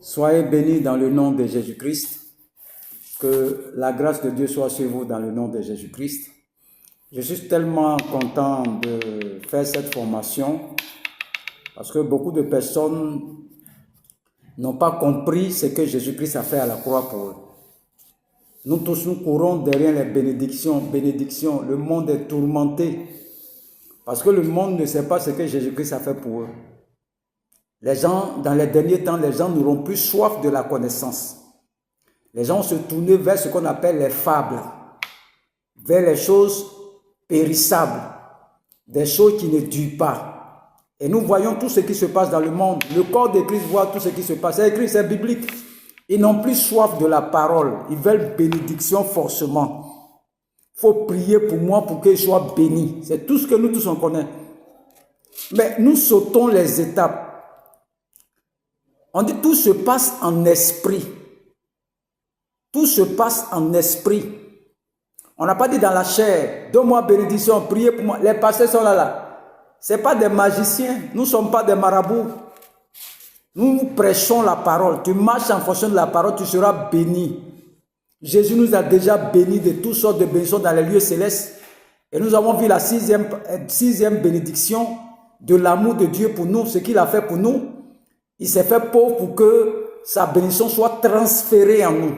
Soyez bénis dans le nom de Jésus-Christ. Que la grâce de Dieu soit sur vous dans le nom de Jésus-Christ. Je suis tellement content de faire cette formation parce que beaucoup de personnes n'ont pas compris ce que Jésus-Christ a fait à la croix pour eux. Nous tous, nous courons derrière les bénédictions. Le monde est tourmenté parce que le monde ne sait pas ce que Jésus-Christ a fait pour eux. Les gens, dans les derniers temps, les gens n'auront plus soif de la connaissance. Les gens se tournent vers ce qu'on appelle les fables, vers les choses périssables, des choses qui ne durent pas. Et nous voyons tout ce qui se passe dans le monde. Le corps de Christ voit tout ce qui se passe. C'est écrit, c'est biblique. Ils n'ont plus soif de la parole. Ils veulent bénédiction forcément. Il faut prier pour moi pour qu'ils soient bénis. C'est tout ce que nous tous on connaît. Mais nous sautons les étapes. On dit tout se passe en esprit. Tout se passe en esprit. On n'a pas dit dans la chair, donne-moi bénédiction, priez pour moi. Les pasteurs sont là. Ce n'est pas des magiciens, nous ne sommes pas des marabouts. Nous prêchons la parole. Tu marches en fonction de la parole, tu seras béni. Jésus nous a déjà bénis de toutes sortes de bénédictions dans les lieux célestes. Et nous avons vu la sixième bénédiction de l'amour de Dieu pour nous, ce qu'il a fait pour nous. Il s'est fait pauvre pour que sa bénédiction soit transférée en nous.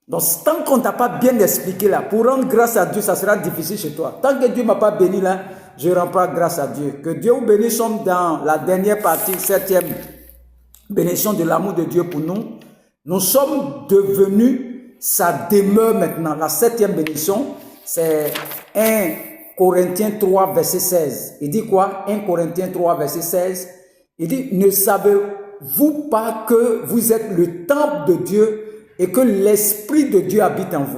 Donc, tant qu'on ne t'a pas bien expliqué là, pour rendre grâce à Dieu, ça sera difficile chez toi. Tant que Dieu ne m'a pas béni là, je ne rends pas grâce à Dieu. Que Dieu vous bénisse, nous sommes dans la dernière partie, 7e bénédiction de l'amour de Dieu pour nous. Nous sommes devenus sa demeure maintenant. La 7e bénédiction, c'est 1 Corinthiens 3, verset 16. Il dit quoi? 1 Corinthiens 3, verset 16. Il dit, ne savez-vous pas que vous êtes le temple de Dieu et que l'Esprit de Dieu habite en vous?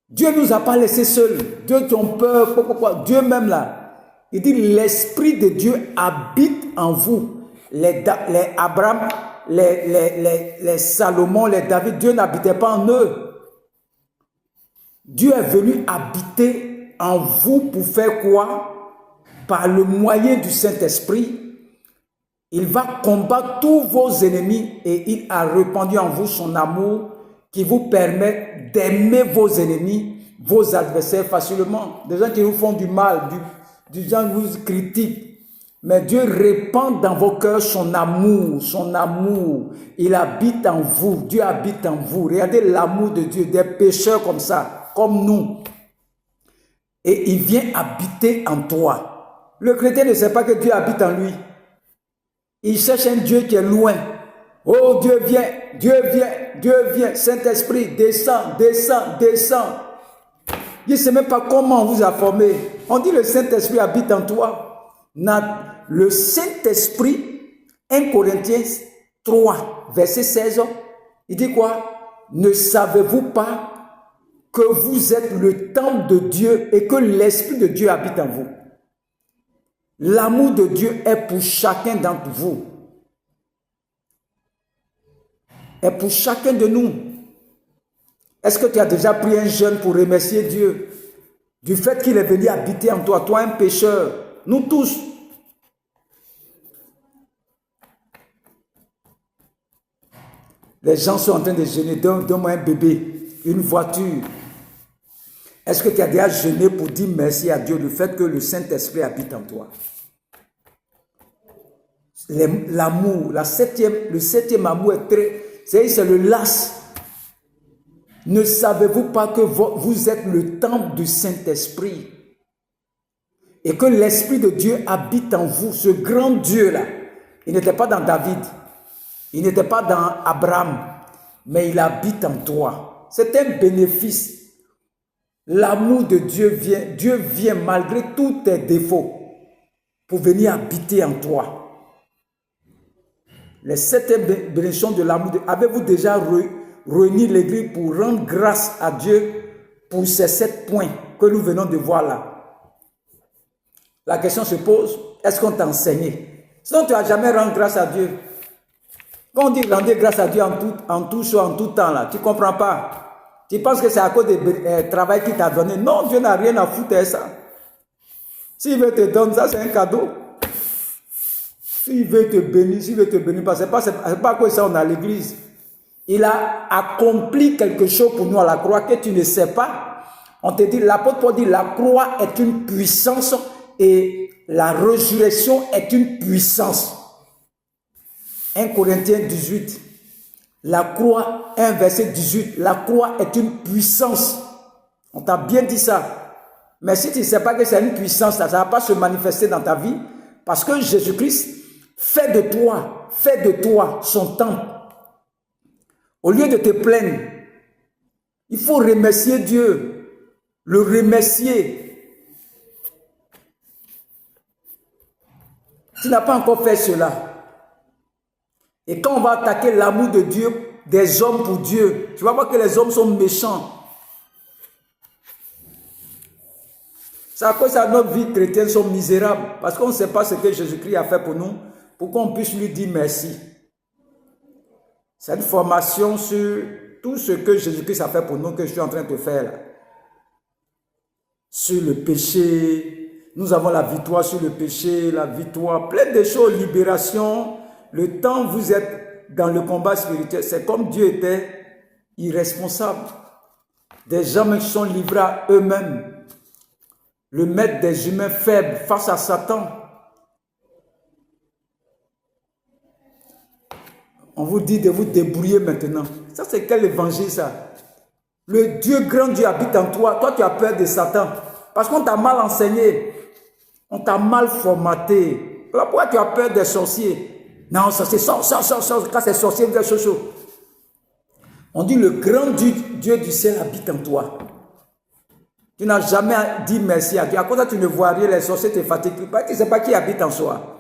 Dieu ne nous a pas laissés seuls. Dieu ton peur, pourquoi? Dieu même là. Il dit, l'Esprit de Dieu habite en vous. Les Abraham, les Salomon, les David, Dieu n'habitait pas en eux. Dieu est venu habiter en vous pour faire quoi? Par le moyen du Saint-Esprit, il va combattre tous vos ennemis et il a répandu en vous son amour qui vous permet d'aimer vos ennemis, vos adversaires facilement. Des gens qui vous font du mal, des gens qui vous critiquent. Mais Dieu répand dans vos cœurs son amour, son amour. Il habite en vous, Dieu habite en vous. Regardez l'amour de Dieu, des pécheurs comme ça, comme nous. Et il vient habiter en toi. Le chrétien ne sait pas que Dieu habite en lui. Il cherche un Dieu qui est loin. Oh, Dieu vient, Dieu vient, Dieu vient. Saint-Esprit, descend, descend, descend. Il ne sait même pas comment on vous a formé. On dit le Saint-Esprit habite en toi. Le Saint-Esprit, 1 Corinthiens 3, verset 16, il dit quoi? Ne savez-vous pas que vous êtes le temple de Dieu et que l'Esprit de Dieu habite en vous? L'amour de Dieu est pour chacun d'entre vous. Est pour chacun de nous. Est-ce que tu as déjà pris un jeûne pour remercier Dieu du fait qu'il est venu habiter en toi, toi un pécheur, nous tous? Les gens sont en train de jeûner, donne-moi un bébé, une voiture. Est-ce que tu as déjà jeûné pour dire merci à Dieu du fait que le Saint-Esprit habite en toi? L'amour, le septième amour est très... C'est le las. Ne savez-vous pas que vous êtes le temple du Saint-Esprit et que l'Esprit de Dieu habite en vous, ce grand Dieu-là? Il n'était pas dans David, il n'était pas dans Abraham, mais il habite en toi. C'est un bénéfice. L'amour de Dieu vient malgré tous tes défauts pour venir habiter en toi. Les 7 bénédictions de l'amour. Avez-vous déjà réuni l'église pour rendre grâce à Dieu pour ces 7 points que nous venons de voir là? La question se pose, est-ce qu'on t'a enseigné? Sinon, tu n'as jamais rendu grâce à Dieu. Quand on dit rendre grâce à Dieu en tout temps, là, tu ne comprends pas. Tu penses que c'est à cause du travail qu'il t'a donné. Non, Dieu n'a rien à foutre de ça. S'il veut te donner ça, c'est un cadeau. S'il veut te bénir, s'il veut te bénir, c'est pas que ça on est à l'église. Il a accompli quelque chose pour nous à la croix que tu ne sais pas. On te dit, l'apôtre Paul dit, la croix est une puissance et la résurrection est une puissance. 1 Corinthiens 18. La croix, 1 verset 18, la croix est une puissance. On t'a bien dit ça. Mais si tu ne sais pas que c'est une puissance, ça ne va pas se manifester dans ta vie. Parce que Jésus-Christ fait de toi son temple. Au lieu de te plaindre, il faut remercier Dieu, le remercier. Tu n'as pas encore fait cela. Et quand on va attaquer l'amour de Dieu, des hommes pour Dieu, tu vas voir que les hommes sont méchants. C'est à cause de notre vie chrétienne sont misérables. Parce qu'on ne sait pas ce que Jésus-Christ a fait pour nous, pour qu'on puisse lui dire merci. C'est une formation sur tout ce que Jésus-Christ a fait pour nous que je suis en train de faire là. Sur le péché, nous avons la victoire sur le péché, la victoire, plein de choses, libération. Le temps où vous êtes dans le combat spirituel, c'est comme Dieu était irresponsable. Des gens qui sont livrés à eux-mêmes. Le maître des humains faibles face à Satan. On vous dit de vous débrouiller maintenant. Ça, c'est quel évangile, ça? Le Dieu, grand Dieu habite en toi. Toi, tu as peur de Satan. Parce qu'on t'a mal enseigné. On t'a mal formaté. Alors, pourquoi tu as peur des sorciers? Non, ça c'est sort. Quand c'est sorcier, vous êtes chaud. On dit le grand Dieu du ciel habite en toi. Tu n'as jamais dit merci à Dieu. À cause de ça, tu ne vois rien, les sorciers te fatiguent. Tu ne sais pas qui habite en soi.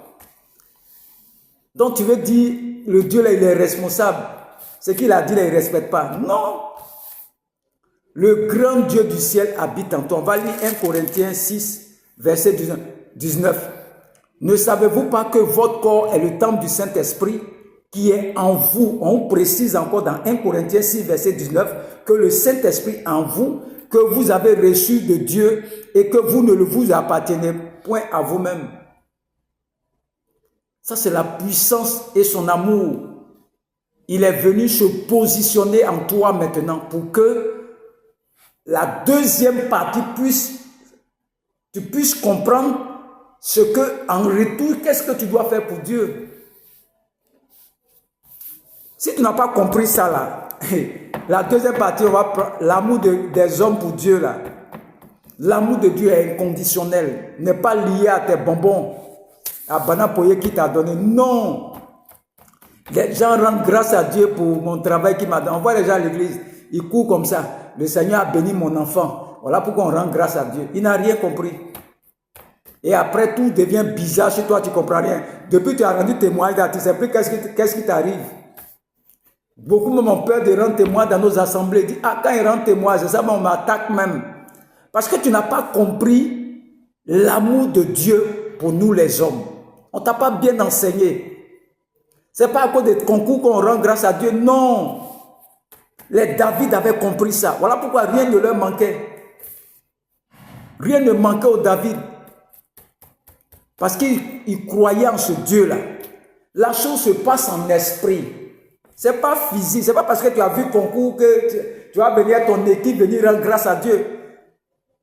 Donc tu veux dire, le Dieu là, il est responsable. Ce qu'il a dit là, il ne respecte pas. Non. Le grand Dieu du ciel habite en toi. On va lire 1 Corinthiens 6, verset 19. Ne savez-vous pas que votre corps est le temple du Saint-Esprit qui est en vous? On précise encore dans 1 Corinthiens 6, verset 19, que le Saint-Esprit en vous, que vous avez reçu de Dieu et que vous ne vous appartenez point à vous-même. Ça, c'est la puissance et son amour. Il est venu se positionner en toi maintenant pour que la deuxième partie tu puisses comprendre ce que, en retour, qu'est-ce que tu dois faire pour Dieu. Si tu n'as pas compris ça là, la deuxième partie, on va prendre l'amour des hommes pour Dieu là. L'amour de Dieu est inconditionnel, n'est pas lié à tes bonbons, à Banapoye qui t'a donné. Non. Les gens rendent grâce à Dieu pour mon travail qui m'a donné. On voit les gens à l'église, ils courent comme ça. Le Seigneur a béni mon enfant. Voilà pourquoi on rend grâce à Dieu. Il n'a rien compris. Et après, tout devient bizarre chez toi, tu ne comprends rien. Depuis que tu as rendu témoignage, tu ne sais plus qu'est-ce qui t'arrive. Beaucoup même ont peur de rendre témoin dans nos assemblées. Ils disent, ah, quand ils rendent témoin, c'est ça, mais on m'attaque même. Parce que tu n'as pas compris l'amour de Dieu pour nous les hommes. On ne t'a pas bien enseigné. Ce n'est pas à cause des concours qu'on rend grâce à Dieu, non. Les David avaient compris ça. Voilà pourquoi rien ne leur manquait. Rien ne manquait aux David. Parce qu'ils croyaient en ce Dieu-là. La chose se passe en esprit. Ce n'est pas physique. Ce n'est pas parce que tu as vu concours que tu vas venir à ton équipe, venir rendre grâce à Dieu.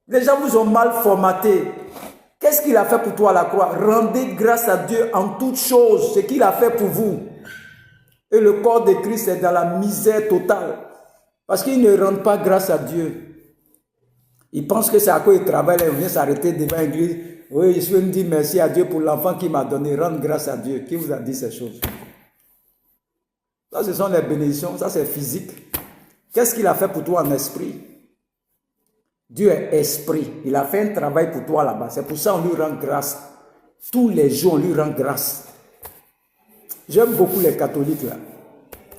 Les gens vous ont mal formaté. Qu'est-ce qu'il a fait pour toi à la croix? Rendez grâce à Dieu en toutes choses, ce qu'il a fait pour vous. Et le corps de Christ est dans la misère totale. Parce qu'il ne rend pas grâce à Dieu. Il pense que c'est à quoi il travaille, il vient s'arrêter devant l'église. Oui, je suis venu dire merci à Dieu pour l'enfant qu'il m'a donné. Rendre grâce à Dieu. Qui vous a dit ces choses? Ça, ce sont les bénédictions. Ça, c'est physique. Qu'est-ce qu'il a fait pour toi en esprit? Dieu est esprit. Il a fait un travail pour toi là-bas. C'est pour ça qu'on lui rend grâce. Tous les jours, on lui rend grâce. J'aime beaucoup les catholiques là.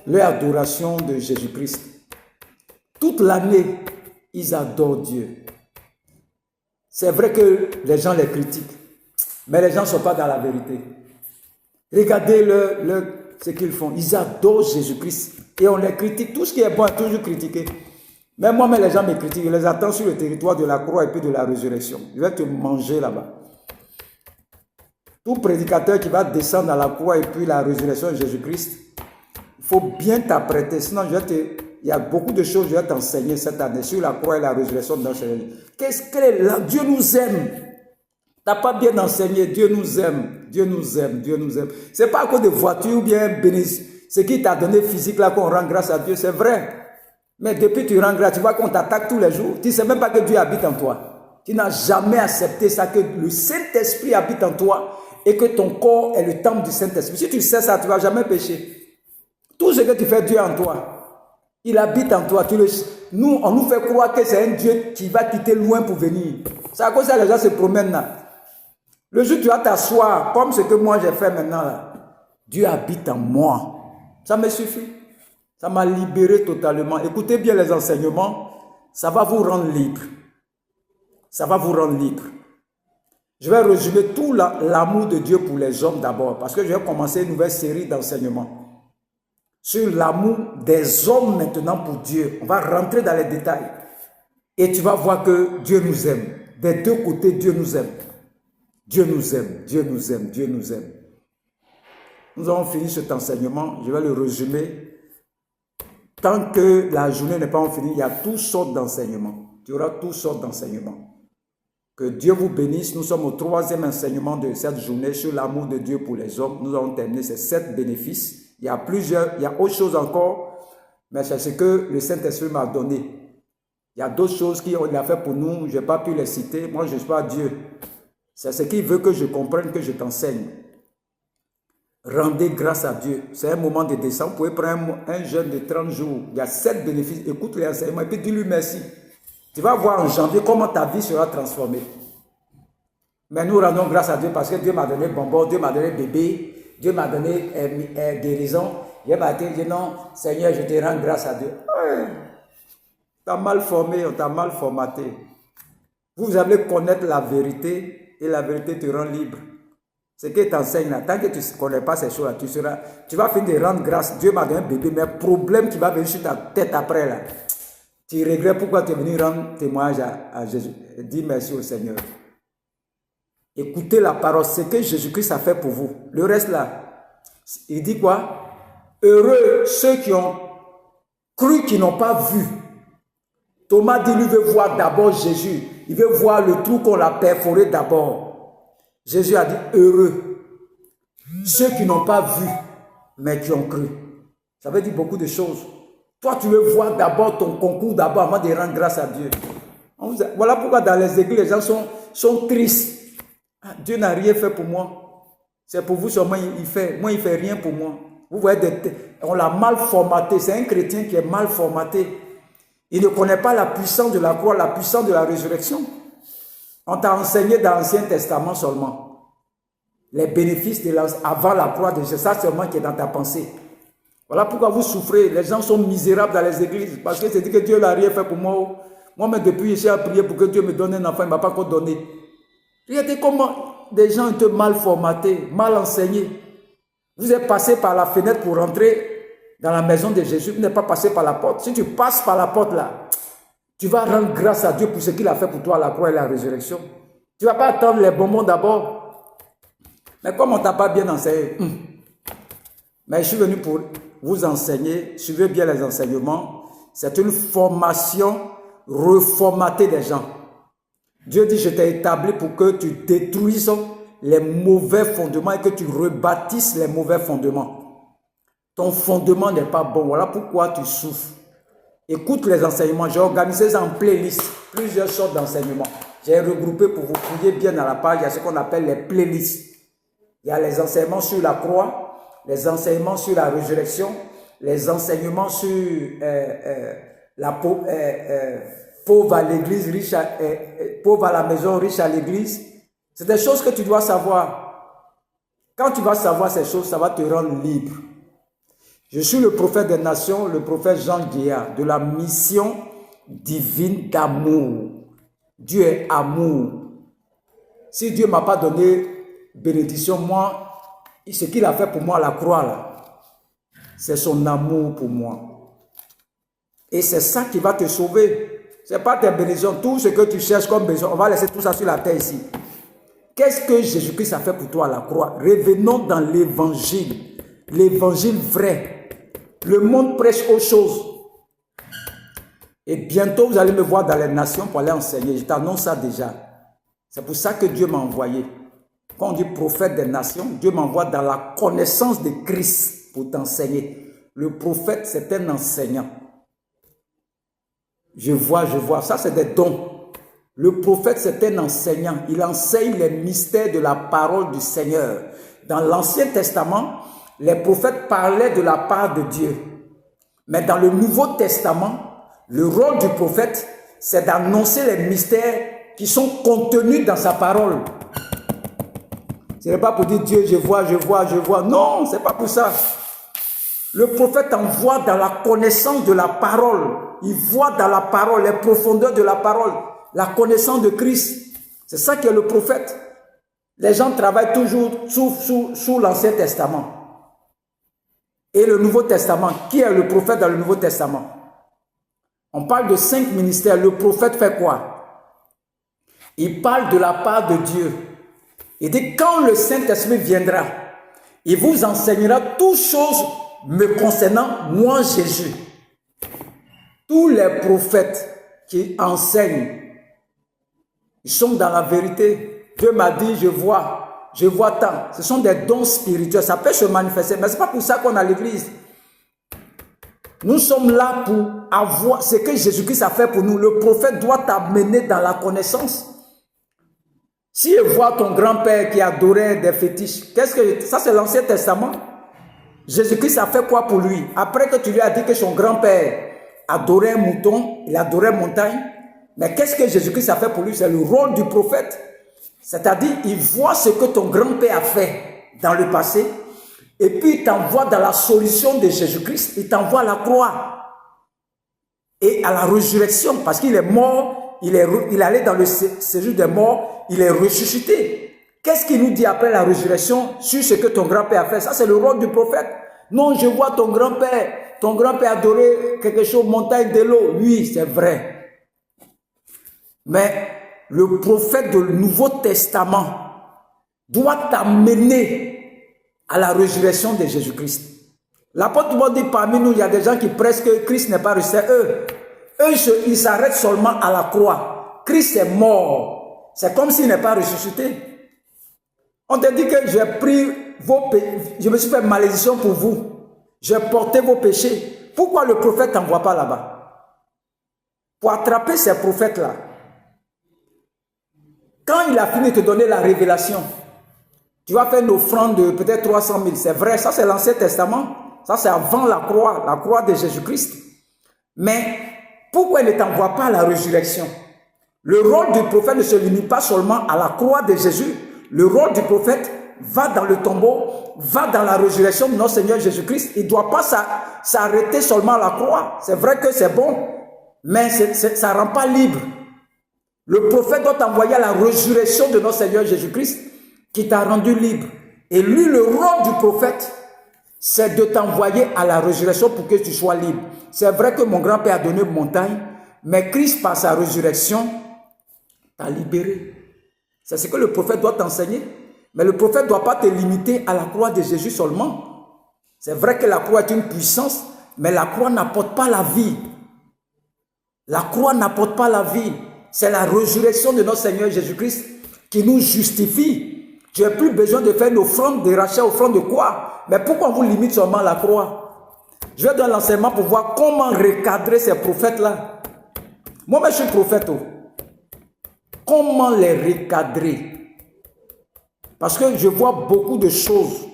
Leur adoration de Jésus-Christ. Toute l'année, ils adorent Dieu. C'est vrai que les gens les critiquent. Mais les gens ne sont pas dans la vérité. Regardez ce qu'ils font. Ils adorent Jésus-Christ. Et on les critique. Tout ce qui est bon est toujours critiqué. Mais moi, les gens me critiquent. Je les attends sur le territoire de la croix et puis de la résurrection. Je vais te manger là-bas. Tout prédicateur qui va descendre à la croix et puis la résurrection de Jésus-Christ, il faut bien t'apprêter. Sinon, il y a beaucoup de choses que je vais t'enseigner cette année sur la croix et la résurrection de notre Seigneur. Qu'est-ce que là? Dieu nous aime. Tu n'as pas bien enseigné. Dieu nous aime. Dieu nous aime. Dieu nous aime. Ce n'est pas à cause de voiture ou bien ce qui t'a donné physique là qu'on rend grâce à Dieu. C'est vrai. Mais depuis que tu rends grâce, tu vois qu'on t'attaque tous les jours. Tu ne sais même pas que Dieu habite en toi. Tu n'as jamais accepté ça, que le Saint-Esprit habite en toi et que ton corps est le temple du Saint-Esprit. Si tu sais ça, tu ne vas jamais pécher. Tout ce que tu fais, Dieu est en toi. Il habite en toi. Nous, on nous fait croire que c'est un Dieu qui va quitter loin pour venir. C'est à cause de ça que les gens se promènent là. Le jour où tu vas t'asseoir, comme ce que moi j'ai fait maintenant là, Dieu habite en moi. Ça me suffit. Ça m'a libéré totalement. Écoutez bien les enseignements. Ça va vous rendre libre. Ça va vous rendre libre. Je vais résumer tout l'amour de Dieu pour les hommes d'abord, parce que je vais commencer une nouvelle série d'enseignements sur l'amour des hommes maintenant pour Dieu. On va rentrer dans les détails. Et tu vas voir que Dieu nous aime. Des deux côtés, Dieu nous aime. Dieu nous aime, Dieu nous aime, Dieu nous aime. Nous avons fini cet enseignement. Je vais le résumer. Tant que la journée n'est pas finie, il y a toutes sortes d'enseignements. Il y aura toutes sortes d'enseignements. Que Dieu vous bénisse. Nous sommes au 3e enseignement de cette journée sur l'amour de Dieu pour les hommes. Nous avons terminé ces 7 bénéfices. Il y a autre chose encore, mais c'est ce que le Saint-Esprit m'a donné. Il y a d'autres choses qu'il a fait pour nous, je n'ai pas pu les citer. Moi, je ne suis pas Dieu. C'est ce qu'il veut que je comprenne, que je t'enseigne. Rendez grâce à Dieu. C'est un moment de descente. Vous pouvez prendre un jeûne de 30 jours. Il y a 7 bénéfices. Écoute les enseignements et puis dis-lui merci. Tu vas voir en janvier comment ta vie sera transformée. Mais nous rendons grâce à Dieu parce que Dieu m'a donné bonbon, Dieu m'a donné bébé, Dieu m'a donné guérison. Dieu m'a dit non, Seigneur, je te rends grâce à Dieu. Ouais. Tu as mal formé, on t'a mal formaté. Vous allez connaître la vérité et la vérité te rend libre. Ce que t'enseigne là, tant que tu ne connais pas ces choses-là, tu vas finir de rendre grâce. Dieu m'a donné un bébé, mais le problème qui va venir sur ta tête après là, tu regrettes pourquoi tu es venu rendre témoignage à Jésus. Dis merci au Seigneur. Écoutez la parole, ce que Jésus-Christ a fait pour vous. Le reste là, il dit quoi? Heureux ceux qui ont cru, qui n'ont pas vu. Thomas dit, lui veut voir d'abord Jésus. Il veut voir le trou qu'on l'a perforé d'abord. Jésus a dit, heureux ceux qui n'ont pas vu, mais qui ont cru. Ça veut dire beaucoup de choses. Toi, tu veux voir d'abord ton concours d'abord avant de rendre grâce à Dieu. Voilà pourquoi dans les églises, les gens sont tristes. Dieu n'a rien fait pour moi. C'est pour vous seulement il fait. Moi, il ne fait rien pour moi. Vous voyez, on l'a mal formaté. C'est un chrétien qui est mal formaté. Il ne connaît pas la puissance de la croix, la puissance de la résurrection. On t'a enseigné dans l'Ancien Testament seulement. Les bénéfices avant la croix de Jésus, ça seulement qui est dans ta pensée. Voilà pourquoi vous souffrez. Les gens sont misérables dans les églises. Parce que c'est dit que Dieu n'a rien fait pour moi. Moi-même, depuis, j'ai prié pour que Dieu me donne un enfant. Il ne m'a pas encore donné. Regardez comment des gens étaient mal formatés, mal enseignés. Vous êtes passé par la fenêtre pour rentrer dans la maison de Jésus. Vous n'êtes pas passé par la porte. Si tu passes par la porte là, tu vas rendre grâce à Dieu pour ce qu'il a fait pour toi, la croix et la résurrection. Tu ne vas pas attendre les bonbons d'abord. Mais comme on ne t'a pas bien enseigné, mais je suis venu pour vous enseigner, suivez bien les enseignements. C'est une formation reformatée des gens. Dieu dit, je t'ai établi pour que tu détruises les mauvais fondements et que tu rebâtisses les mauvais fondements. Ton fondement n'est pas bon. Voilà pourquoi tu souffres. Écoute les enseignements. J'ai organisé ça en playlist. Plusieurs sortes d'enseignements. J'ai regroupé pour vous fouiller bien dans la page. Il y a ce qu'on appelle les playlists. Il y a les enseignements sur la croix, les enseignements sur la résurrection, les enseignements sur la pauvre à l'église, riche pauvre à la maison, riche à l'église. C'est des choses que tu dois savoir. Quand tu vas savoir ces choses, ça va te rendre libre. Je suis le prophète des nations, le prophète Jean Guéa, de la mission divine d'amour. Dieu est amour. Si Dieu ne m'a pas donné bénédiction, moi, ce qu'il a fait pour moi à la croix, là, c'est son amour pour moi. Et c'est ça qui va te sauver. Ce n'est pas tes bénédictions, tout ce que tu cherches comme bénédiction, on va laisser tout ça sur la terre ici. Qu'est-ce que Jésus-Christ a fait pour toi à la croix? Revenons dans l'évangile vrai. Le monde prêche autre chose. Et bientôt, vous allez me voir dans les nations pour aller enseigner. Je t'annonce ça déjà. C'est pour ça que Dieu m'a envoyé. Quand on dit prophète des nations, Dieu m'envoie dans la connaissance de Christ pour t'enseigner. Le prophète, c'est un enseignant. Je vois. Ça, c'est des dons. Le prophète, c'est un enseignant. Il enseigne les mystères de la parole du Seigneur. Dans l'Ancien Testament, les prophètes parlaient de la part de Dieu. Mais dans le Nouveau Testament, le rôle du prophète, c'est d'annoncer les mystères qui sont contenus dans sa parole. Ce n'est pas pour dire Dieu, je vois. Non, ce n'est pas pour ça. Le prophète envoie dans la connaissance de la parole. Il voit dans la parole les profondeurs de la parole, la connaissance de Christ. C'est ça qui est le prophète. Les gens travaillent toujours sous l'Ancien Testament. Et le Nouveau Testament, qui est le prophète dans le Nouveau Testament? On parle de 5 ministères. Le prophète fait quoi? Il parle de la part de Dieu. Il dit, quand le Saint-Esprit viendra, il vous enseignera toutes choses me concernant, moi Jésus. Tous les prophètes qui enseignent, ils sont dans la vérité. Dieu m'a dit, je vois tant. Ce sont des dons spirituels. Ça peut se manifester, mais ce n'est pas pour ça qu'on a l'église. Nous sommes là pour avoir ce que Jésus-Christ a fait pour nous. Le prophète doit t'amener dans la connaissance. Si je vois ton grand-père qui adorait des fétiches, ça c'est l'Ancien Testament. Jésus-Christ a fait quoi pour lui? Après que tu lui as dit que son grand-père adorait un mouton, il adorait une montagne, mais qu'est-ce que Jésus-Christ a fait pour lui? C'est le rôle du prophète. C'est-à-dire, il voit ce que ton grand-père a fait dans le passé, et puis il t'envoie dans la solution de Jésus-Christ, il t'envoie à la croix et à la résurrection, parce qu'il est mort, il est allé dans le séjour des morts, il est ressuscité. Qu'est-ce qu'il nous dit après la résurrection sur ce que ton grand-père a fait? Ça, c'est le rôle du prophète. Non, je vois ton grand-père adorer quelque chose, montagne de l'eau. Oui, c'est vrai. Mais le prophète du Nouveau Testament doit t'amener à la résurrection de Jésus-Christ. L'apôtre Paul dit, parmi nous, il y a des gens qui prêchent que Christ n'est pas ressuscité. Eux, ils s'arrêtent seulement à la croix. Christ est mort. C'est comme s'il n'est pas ressuscité. On te dit que j'ai pris vos péchés, je me suis fait malédiction pour vous. J'ai porté vos péchés. Pourquoi le prophète t'envoie pas là-bas? Pour attraper ces prophètes-là. Quand il a fini de te donner la révélation, tu vas faire une offrande de peut-être 300 000. C'est vrai, ça c'est l'Ancien Testament. Ça c'est avant la croix de Jésus-Christ. Mais pourquoi il ne t'envoie pas à la résurrection? Le rôle du prophète ne se limite pas seulement à la croix de Jésus. Le rôle du prophète va dans le tombeau, va dans la résurrection de notre Seigneur Jésus-Christ. Il ne doit pas s'arrêter seulement à la croix. C'est vrai que c'est bon, mais ça ne rend pas libre. Le prophète doit t'envoyer à la résurrection de notre Seigneur Jésus-Christ qui t'a rendu libre. Et lui, le rôle du prophète, c'est de t'envoyer à la résurrection pour que tu sois libre. C'est vrai que mon grand-père a donné une montagne, mais Christ, par sa résurrection, t'a libéré. C'est ce que le prophète doit t'enseigner. Mais le prophète ne doit pas te limiter à la croix de Jésus seulement. C'est vrai que la croix est une puissance, mais la croix n'apporte pas la vie. La croix n'apporte pas la vie. C'est la résurrection de notre Seigneur Jésus-Christ qui nous justifie. Tu n'as plus besoin de faire une offrande de rachat, offrande de quoi? Mais pourquoi on vous limite seulement à la croix? Je vais donner l'enseignement pour voir comment recadrer ces prophètes-là. Moi, je suis prophète. Comment les recadrer? Parce que je vois beaucoup de choses.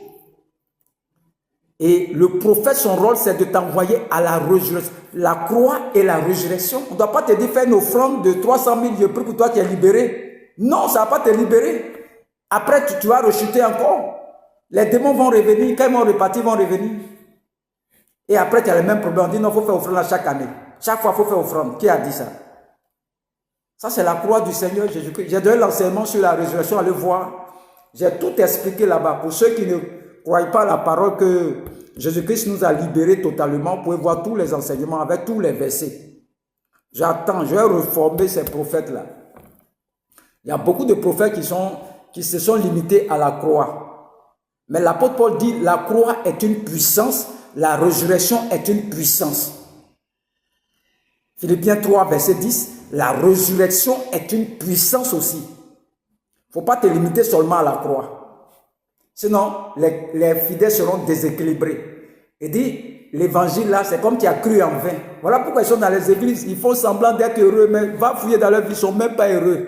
Et le prophète, son rôle, c'est de t'envoyer à la résurrection. La croix et la résurrection. On ne doit pas te dire faire une offrande de 300 000, je prie pour toi, tu es libéré. Non, ça ne va pas te libérer. Après, tu vas rechuter encore. Les démons vont revenir. Quand ils vont repartir, ils vont revenir. Et après, tu as le même problème. On dit non, il faut faire offrande chaque année. Chaque fois, il faut faire offrande. Qui a dit ça? Ça, c'est la croix du Seigneur Jésus-Christ. J'ai donné l'enseignement sur la résurrection. Allez voir. J'ai tout expliqué là-bas. Pour ceux qui ne croient pas à la parole que Jésus-Christ nous a libérés totalement, vous pouvez voir tous les enseignements avec tous les versets. J'attends, je vais reformer ces prophètes-là. Il y a beaucoup de prophètes qui se sont limités à la croix. Mais l'apôtre Paul dit, la croix est une puissance, la résurrection est une puissance. Philippiens 3, verset 10, la résurrection est une puissance aussi. Il ne faut pas te limiter seulement à la croix. Sinon, les fidèles seront déséquilibrés. Il dit, l'évangile là, c'est comme tu as cru en vain. Voilà pourquoi ils sont dans les églises. Ils font semblant d'être heureux, mais va fouiller dans leur vie, ils ne sont même pas heureux.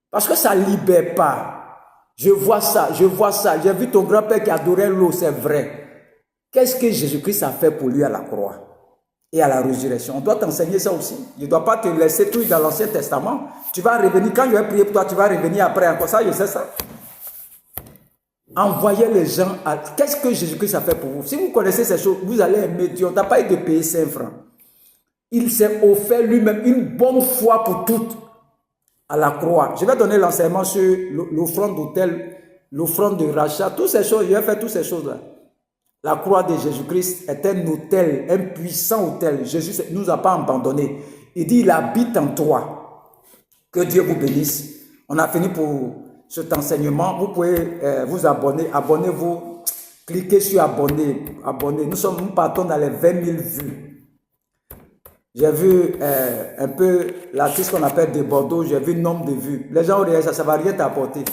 Parce que ça ne libère pas. Je vois ça, je vois ça. J'ai vu ton grand-père qui adorait l'eau, c'est vrai. Qu'est-ce que Jésus-Christ a fait pour lui à la croix et à la résurrection? On doit t'enseigner ça aussi. Je ne dois pas te laisser tout dans l'Ancien Testament. Tu vas revenir, quand je vais prier pour toi, tu vas revenir après. Encore ça, je sais ça. Envoyez les gens à... Qu'est-ce que Jésus-Christ a fait pour vous? Si vous connaissez ces choses, vous allez aimer Dieu. On n'a pas eu de payer 5 francs. Il s'est offert lui-même une bonne fois pour toutes à la croix. Je vais donner l'enseignement sur l'offrande d'autel, l'offrande de rachat, toutes ces choses. Je vais faire toutes ces choses-là. La croix de Jésus-Christ est un autel, un puissant autel. Jésus ne nous a pas abandonnés. Il dit, il habite en toi. Que Dieu vous bénisse. On a fini pour cet enseignement. Vous pouvez vous abonner. Abonnez-vous. Cliquez sur abonner. Nous partons dans les 20 000 vues. J'ai vu un peu l'artiste qu'on appelle de Bordeaux. J'ai vu le nombre de vues. Les gens auraient ça ne va rien t'apporter.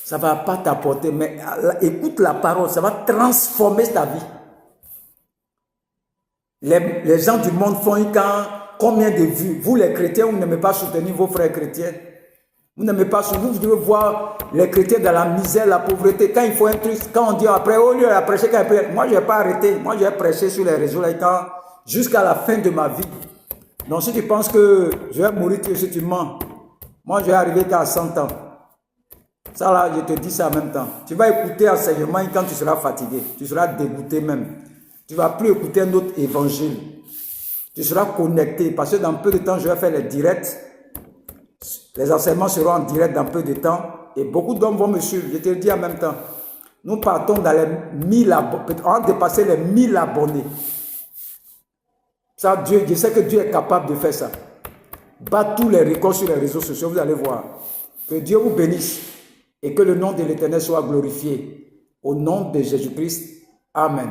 Ça ne va pas t'apporter, mais écoute la parole, ça va transformer ta vie. Les gens du monde font combien de vues? Vous les chrétiens, vous n'aimez pas soutenir vos frères chrétiens. Vous n'aimez pas soutenir, vous devez voir les chrétiens dans la misère, la pauvreté. Quand il faut un truc, quand on dit après, au lieu de prêcher, moi je n'ai pas arrêté. Moi je vais prêcher sur les réseaux jusqu'à la fin de ma vie. Donc si tu penses que je vais mourir, si tu mens, moi je vais arriver qu'à 100 ans. Ça là, je te dis ça en même temps. Tu vas écouter l'enseignement quand tu seras fatigué. Tu seras dégoûté même. Tu ne vas plus écouter un autre évangile. Tu seras connecté. Parce que dans peu de temps, je vais faire les directs. Les enseignements seront en direct dans peu de temps. Et beaucoup d'hommes vont me suivre. Je te le dis en même temps. Nous partons dans les 1000 abonnés. On va dépasser les 1000 abonnés. Ça, Dieu, je sais que Dieu est capable de faire ça. Battre tous les records sur les réseaux sociaux. Vous allez voir. Que Dieu vous bénisse. Et que le nom de l'Éternel soit glorifié. Au nom de Jésus-Christ. Amen.